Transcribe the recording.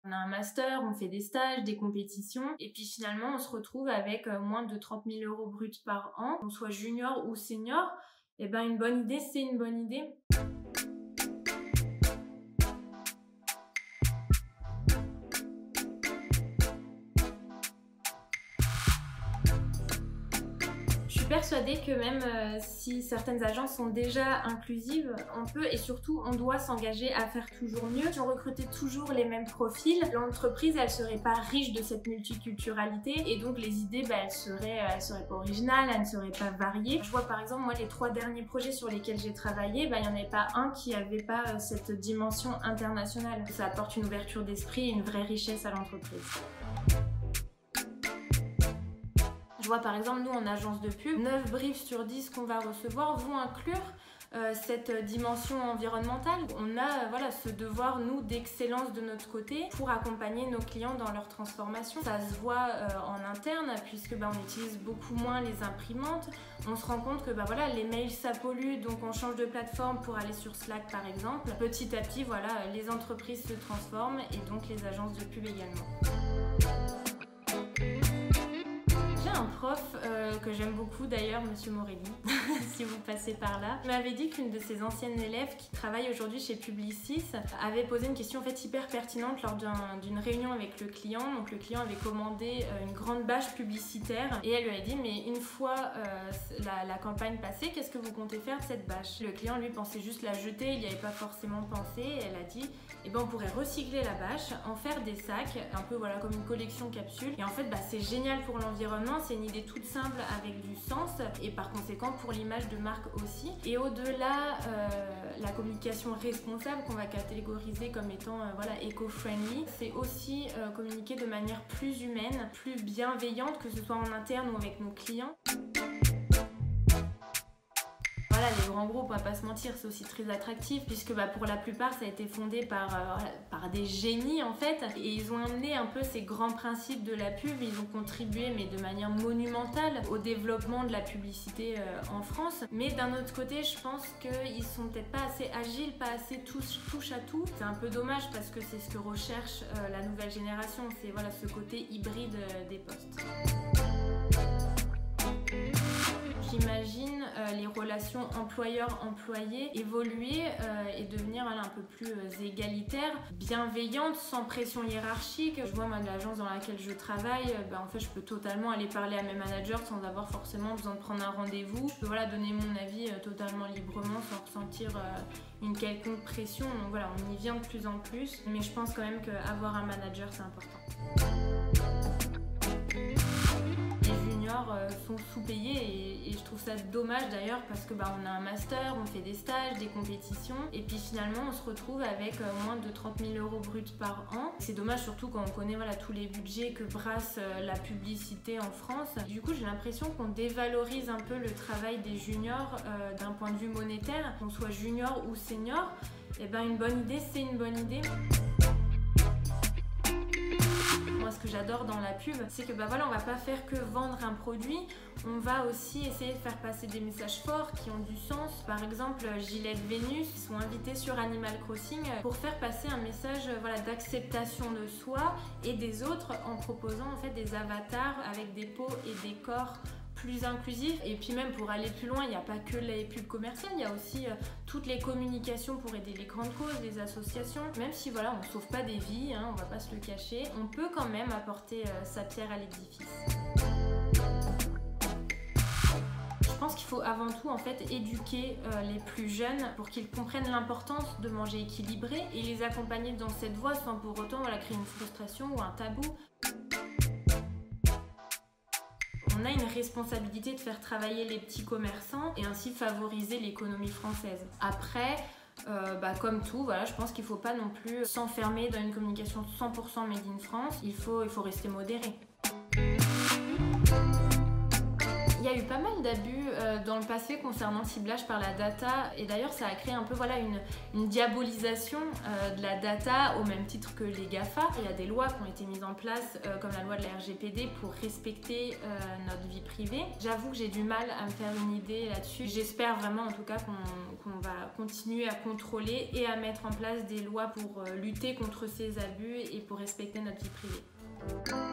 On a un master, on fait des stages, des compétitions, et puis finalement on se retrouve avec moins de 30 000 € bruts par an, qu'on soit junior ou senior. Et ben une bonne idée, c'est une bonne idée. Je suis persuadée que même si certaines agences sont déjà inclusives, on peut et surtout on doit s'engager à faire toujours mieux. Si on recrutait toujours les mêmes profils, l'entreprise elle serait pas riche de cette multiculturalité et donc les idées elles seraient pas originales, elles ne seraient pas variées. Je vois par exemple moi les 3 derniers projets sur lesquels j'ai travaillé, il n'y en avait pas un qui avait pas cette dimension internationale. Ça apporte une ouverture d'esprit et une vraie richesse à l'entreprise. Je vois par exemple, nous en agence de pub, 9 briefs sur 10 qu'on va recevoir vont inclure cette dimension environnementale. On a ce devoir, nous, d'excellence de notre côté pour accompagner nos clients dans leur transformation. Ça se voit en interne puisque on utilise beaucoup moins les imprimantes. On se rend compte que les mails ça pollue, donc on change de plateforme pour aller sur Slack par exemple. Petit à petit, les entreprises se transforment et donc les agences de pub également. Un prof que j'aime beaucoup d'ailleurs, Monsieur Morelli, si vous passez par là, m'avait dit qu'une de ses anciennes élèves qui travaille aujourd'hui chez Publicis avait posé une question en fait hyper pertinente lors d'une réunion avec le client. Donc le client avait commandé une grande bâche publicitaire et elle lui a dit mais une fois la campagne passée, qu'est-ce que vous comptez faire de cette bâche? Le client lui pensait juste la jeter, il n'y avait pas forcément pensé et elle a dit on pourrait recycler la bâche, en faire des sacs, un peu comme une collection capsule et en fait c'est génial pour l'environnement. C'est une idée toute simple avec du sens et par conséquent pour l'image de marque aussi. Et au-delà, la communication responsable qu'on va catégoriser comme étant éco-friendly, c'est aussi communiquer de manière plus humaine, plus bienveillante, que ce soit en interne ou avec nos clients. Les grands groupes, on va pas se mentir, c'est aussi très attractif puisque pour la plupart ça a été fondé par des génies en fait et ils ont amené un peu ces grands principes de la pub, ils ont contribué mais de manière monumentale au développement de la publicité en France. Mais d'un autre côté, je pense qu'ils sont peut-être pas assez agiles, pas assez touche à tout. C'est un peu dommage parce que c'est ce que recherche la nouvelle génération, c'est ce côté hybride des postes. J'imagine les relations employeurs-employés évoluer et devenir un peu plus égalitaires, bienveillantes, sans pression hiérarchique. Je vois moi de l'agence dans laquelle je travaille, en fait je peux totalement aller parler à mes managers sans avoir forcément besoin de prendre un rendez-vous. Je peux donner mon avis totalement librement sans ressentir une quelconque pression. Donc on y vient de plus en plus, mais je pense quand même qu'avoir un manager c'est important. Sont sous-payés et je trouve ça dommage d'ailleurs parce que on a un master, on fait des stages, des compétitions et puis finalement on se retrouve avec moins de 30 000 € bruts par an. C'est dommage surtout quand on connaît tous les budgets que brasse la publicité en France. Du coup j'ai l'impression qu'on dévalorise un peu le travail des juniors d'un point de vue monétaire, qu'on soit junior ou senior. Et une bonne idée, c'est une bonne idée. Moi, ce que j'adore dans la pub, c'est que on va pas faire que vendre un produit, on va aussi essayer de faire passer des messages forts qui ont du sens. Par exemple, Gillette Vénus sont invités sur Animal Crossing pour faire passer un message d'acceptation de soi et des autres en proposant en fait des avatars avec des peaux et des corps plus inclusif. Et puis même pour aller plus loin, il n'y a pas que les pubs commerciales, il y a aussi toutes les communications pour aider les grandes causes, les associations. Même si on ne sauve pas des vies, on va pas se le cacher, on peut quand même apporter sa pierre à l'édifice. Je pense qu'il faut avant tout en fait éduquer les plus jeunes pour qu'ils comprennent l'importance de manger équilibré et les accompagner dans cette voie sans pour autant créer une frustration ou un tabou. On a une responsabilité de faire travailler les petits commerçants et ainsi favoriser l'économie française. Après, comme tout, je pense qu'il ne faut pas non plus s'enfermer dans une communication 100% made in France. Il faut rester modéré. Il y a eu pas mal d'abus dans le passé concernant le ciblage par la data et d'ailleurs ça a créé un peu une diabolisation de la data au même titre que les GAFA. Il y a des lois qui ont été mises en place comme la loi de la RGPD pour respecter notre vie privée. J'avoue que j'ai du mal à me faire une idée là-dessus. J'espère vraiment en tout cas qu'on va continuer à contrôler et à mettre en place des lois pour lutter contre ces abus et pour respecter notre vie privée.